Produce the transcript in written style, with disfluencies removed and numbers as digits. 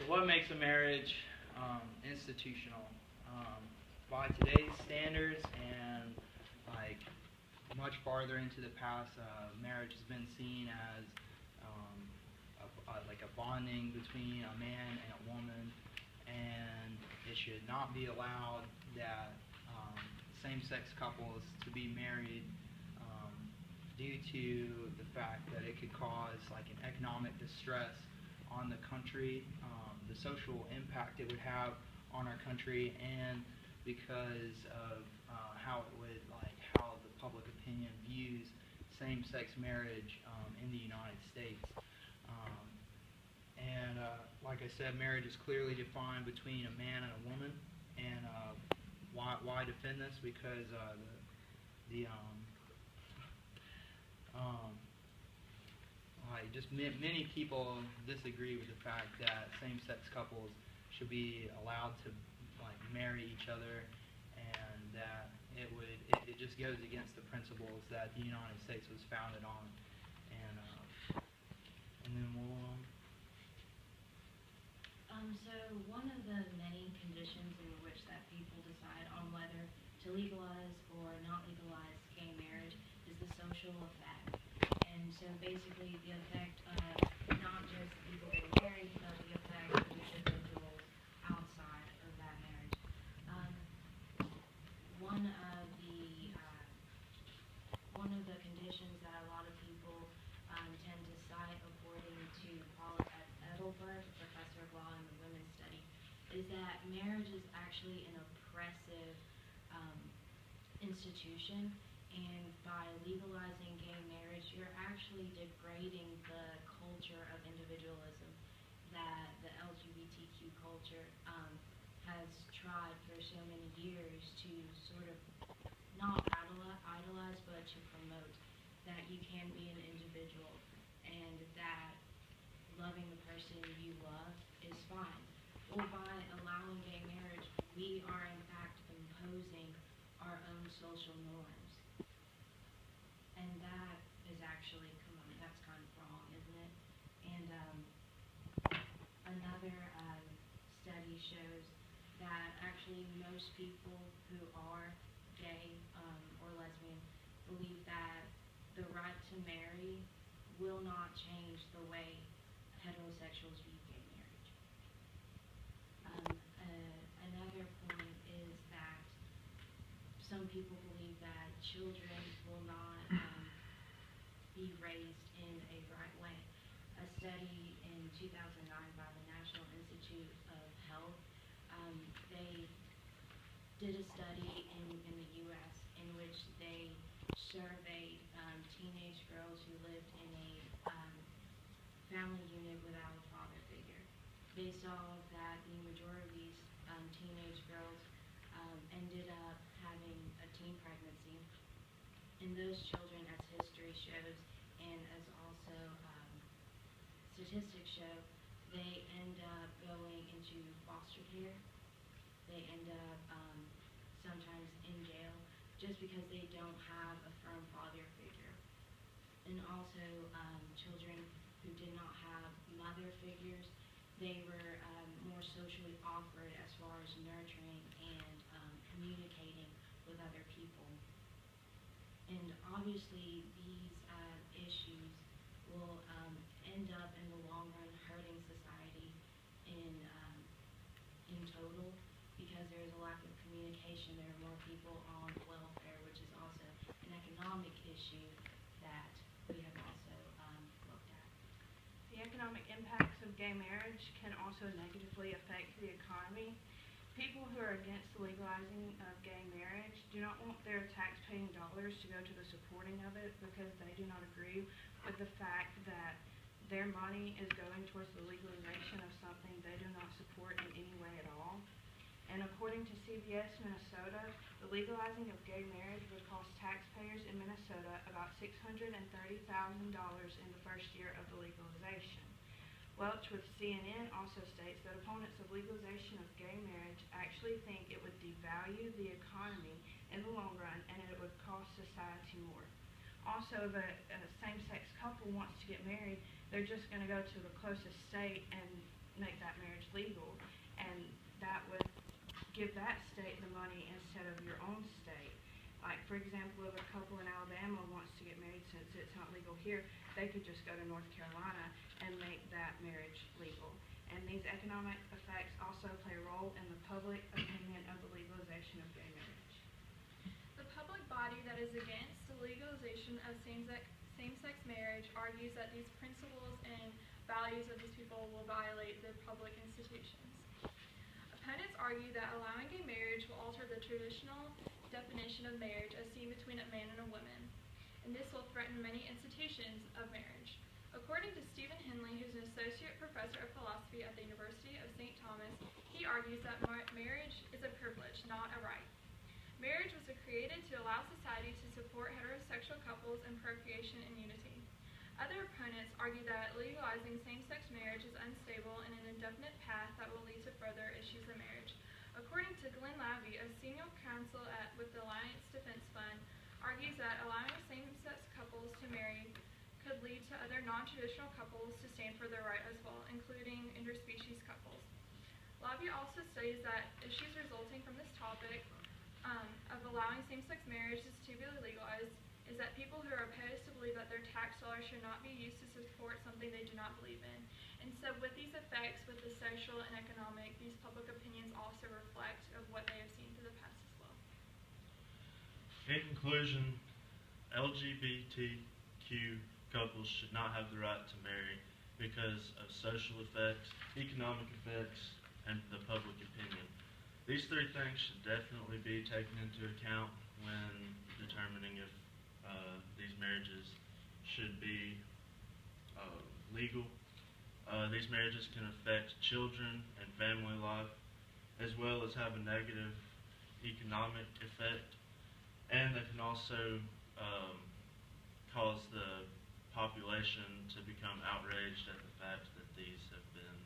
So what makes a marriage institutional? By today's standards and like much farther into the past, marriage has been seen as like a bonding between a man and a woman, and it should not be allowed that same-sex couples to be married due to the fact that it could cause like an economic distress on the country, the social impact it would have on our country, and because of how the public opinion views same-sex marriage in the United States. Like I said, marriage is clearly defined between a man and a woman. And why defend this? Because many people disagree with the fact that same-sex couples should be allowed to like marry each other, and that it just goes against the principles that the United States was founded on. And then we'll. So one of the many conditions in which that people decide on whether to legalize or not legalize gay marriage is the social effect. And so basically the effect of not just people getting married, but the effect of the individuals outside of that marriage. One of the conditions that a lot of people tend to cite, according to Paul Edelberg, a professor of law in the women's study, is that marriage is actually an oppressive institution, and by legalizing gay marriage, you're actually degrading the culture of individualism that the LGBTQ culture has tried for so many years to sort of not idolize, but to promote that you can be an individual and that loving the person you love is fine. Well, by allowing gay marriage, we are in fact imposing our own social norms. And that is actually, that's kind of wrong, isn't it? And another study shows that actually most people who are gay or lesbian believe that the right to marry will not change the way heterosexuals view gay marriage. Another point is that some people believe that children will not be raised in a right way. A study in 2009 by the National Institute of Health, they did a study in the U.S. in which they surveyed teenage girls who lived in a family unit without a father figure. They saw that the majority of these teenage girls ended up having a teen pregnancy. And those children, as history shows, and as also statistics show, they end up going into foster care. They end up sometimes in jail just because they don't have a firm father figure. And also children who did not have mother figures, they were more socially awkward as far as nurturing and communicating with other people. And obviously these issues will end up in the long run hurting society in total, because there is a lack of communication. There are more people on welfare, which is also an economic issue that we have also looked at. The economic impacts of gay marriage can also negatively affect the economy. People who are against the legalizing of gay marriage do not want their tax-paying dollars to go to the supporting of it, because they do not agree with the fact that their money is going towards the legalization of something they do not support in any way at all. And according to CBS Minnesota, the legalizing of gay marriage would cost taxpayers in Minnesota about $630,000 in the first year of the legalization. Welch with CNN also states that opponents of legalization of gay marriage actually think it would devalue the economy in the long run, and it would cost society more. Also, if a same-sex couple wants to get married, they're just going to go to the closest state and make that marriage legal, and that would give that state the money instead of your own state. Like, for example, if a couple in Alabama wants to get married, since it's not legal here, they could just go to North Carolina and make that marriage legal. And these economic effects also play a role in the public opinion of the legalization of gay marriage. The public body that is against the legalization of same-sex marriage argues that these principles and values of these people will violate the public institutions. Opponents argue that allowing gay marriage will alter the traditional definition of marriage as seen between a man and a woman, and this will threaten many institutions of marriage. According to Stephen Henley, who's an associate professor of philosophy at the University of St. Thomas, he argues that marriage is a privilege, not a right. Marriage was created to allow society to support heterosexual couples in procreation and unity. Other opponents argue that legalizing same-sex marriage is unstable and an indefinite path that will lead to further issues of marriage. According to Glenn Lavey, a senior counsel with the Alliance Defense Fund, argues that allowing same-sex couples to marry could lead to other non-traditional couples to stand for their right as well, including interspecies couples. Lavey also states that issues resulting from this topic of allowing same-sex marriages to be legalized is that people who are opposed to believe that their tax dollars should not be used to support something they do not believe in. And so with these effects, with the social and economic, these public opinions also reflect of what they have seen through the past as well. In conclusion, LGBTQ couples should not have the right to marry because of social effects, economic effects, and the public opinion. These three things should definitely be taken into account when determining if these marriages should be legal. These marriages can affect children and family life, as well as have a negative economic effect, and they can also cause the population to become outraged at the fact that these have been